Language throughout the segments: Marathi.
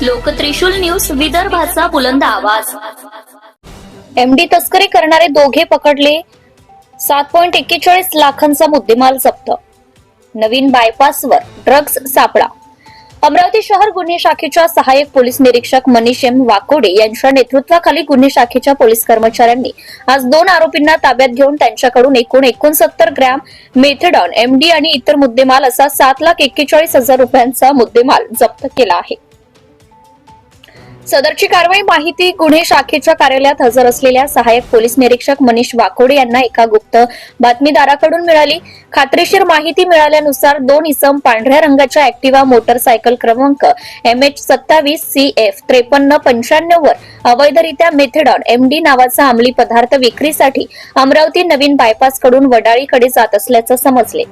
लोकत्रिशूल न्यूज, विदर्भाचा बुलंद आवाज। एमडी तस्करी करणारे दोघे पकडले, 7.41 लाखांचा मुद्देमाल जप्त। नवीन बायपासवर ड्रग्ज सापळा। अमरावती शहर गुन्हे शाखेच्या सहाय्यक पोलीस निरीक्षक मनीष एम वाकोडे यांच्या नेतृत्वाखाली गुन्हे शाखेच्या पोलीस कर्मचाऱ्यांनी आज 2 आरोपींना ताब्यात घेऊन त्यांच्याकडून एकूण 69 ग्रॅम मेथेडॉन, एमडी आणि इतर मुद्देमाल असा 7,41,000 रुपयांचा मुद्देमाल जप्त केला आहे। सदरची कारवाई माहिती गुन्हे शाखेच्या कार्यालयात हजर असलेल्या सहाय्यक पोलीस निरीक्षक मनीष वाकोडे यांना एका गुप्त बातमीदाराकडून मिळाली। खात्रीशीर माहिती मिळाल्यानुसार 2 इसम पांढऱ्या रंगाच्या ऍक्टिव्हा मोटरसायकल क्रमांक MH27CF 5395 वर अवैधरित्या मेथेडॉन, एमडी नावाचा अंमली पदार्थ विक्रीसाठी अमरावती नवीन बायपास कडून वडाळीकडे जात असल्याचं समजले।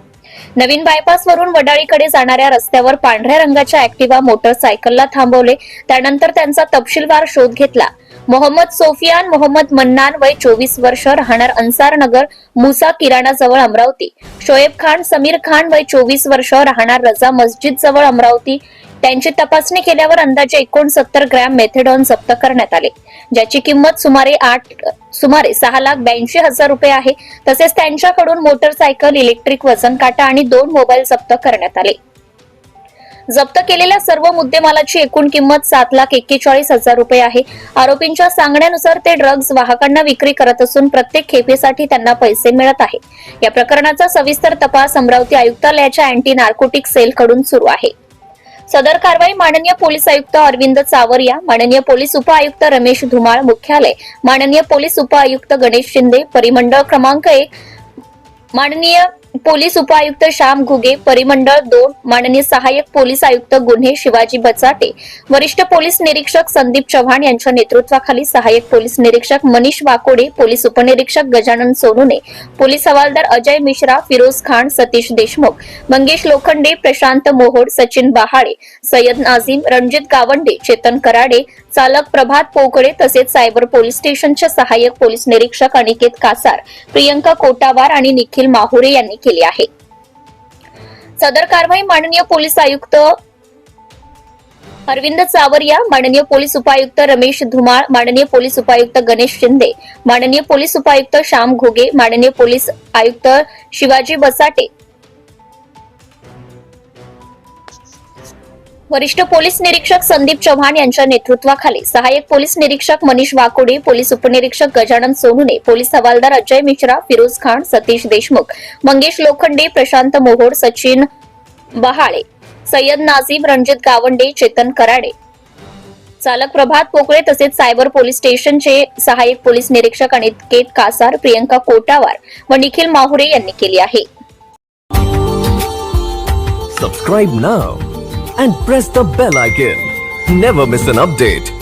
नवीन बायपास वरून वडाळीकडे जाणाऱ्या रस्त्यावर पांढऱ्या रंगाच्या ऍक्टिव्हा मोटरसायकलला थांबवले। त्यानंतर त्यांचा तपशीलवार शोध घेतला। मोहम्मद सोफियान मोहम्मद मन्नान, वय 24 वर्ष, राहणार अन्सार नगर, मुसा किराणा जवळ अमरावती। शोएब खान समीर खान, वय 24 वर्ष, राहणार रजा मस्जिद जवळ अमरावती। त्यांची तपासणी केल्यावर अंदाजे 69 ग्रॅम मेथेडॉन जप्त करण्यात आले, ज्याची किंमत सुमारे 6,82,000 रुपये आहे। तसेच त्यांच्याकडून मोटरसायकल, इलेक्ट्रिक वजन काटा आणि 2 मोबाईल जप्त करण्यात आले। जप्त केलेल्या सर्व मुद्देमालाची एकूण किंमत 7,41,000 रुपये आहे। आरोपींच्या सांगण्यानुसार ते ड्रग्ज वाहकांना विक्री करत असून प्रत्येक खेपेसाठी त्यांना पैसे मिळत आहे। या प्रकरणाचा सविस्तर तपास अमरावती आयुक्तालयाच्या अँटी नार्कोटिक सेल कडून सुरू आहे। सदर कारवाई माननीय पोलीस आयुक्त अरविंद चावरिया, माननीय पोलीस उपआयुक्त रमेश धुमाळ, मुख्यालय माननीय पोलीस उपआयुक्त गणेश शिंदे, परिमंडळ क्रमांक 1 माननीय पोलीस उपायुक्त श्याम घुगे, परिमंडळ 2 माननीय सहाय्यक पोलीस आयुक्त गुन्हे शिवाजी बचाटे, वरिष्ठ पोलीस निरीक्षक संदीप चव्हाण यांच्या नेतृत्वाखाली सहाय्यक पोलीस निरीक्षक मनीष वाकोडे, पोलीस उपनिरीक्षक गजानन सोनुने, पोलीस हवालदार अजय मिश्रा, फिरोज खान, सतीश देशमुख, मंगेश लोखंडे, प्रशांत मोहोड, सचिन बहाळे, सय्यद नाझीम, रणजित गावंडे, चेतन कराडे, चालक प्रभात पोकळे तसेच सायबर पोलीस स्टेशनचे सहाय्यक पोलीस निरीक्षक अनिकेत कासार, प्रियंका कोटावार आणि निखिल माहुरे यांनी केली आहे। सदर कारवाई माननीय पोलीस आयुक्त अरविंद चावरिया, माननीय पोलीस उपायुक्त रमेश धुमाळ, माननीय पोलीस उपायुक्त गणेश शिंदे, माननीय पोलीस उपायुक्त श्याम घुगे, माननीय पोलीस आयुक्त शिवाजी बचाटे, वरिष्ठ पोलीस निरीक्षक संदीप चव्हाण यांच्या नेतृत्वाखाली सहाय्यक पोलीस निरीक्षक मनीष वाकोडे, पोलीस उपनिरीक्षक गजानन सोनुने, पोलीस हवालदार अजय मिश्रा, फिरोज खान, सतीश देशमुख, मंगेश लोखंडे, प्रशांत मोहोड, सचिन बहाळे, सय्यद नाझीम, रणजित गावंडे, चेतन कराडे, चालक प्रभात पोकळे तसेच सायबर पोलीस स्टेशनचे सहाय्यक पोलीस निरीक्षक अनिकेत कासार, प्रियंका कोटावार व निखिल माहुरे यांनी केली आहे। Subscribe now and press the bell icon. Never miss an update.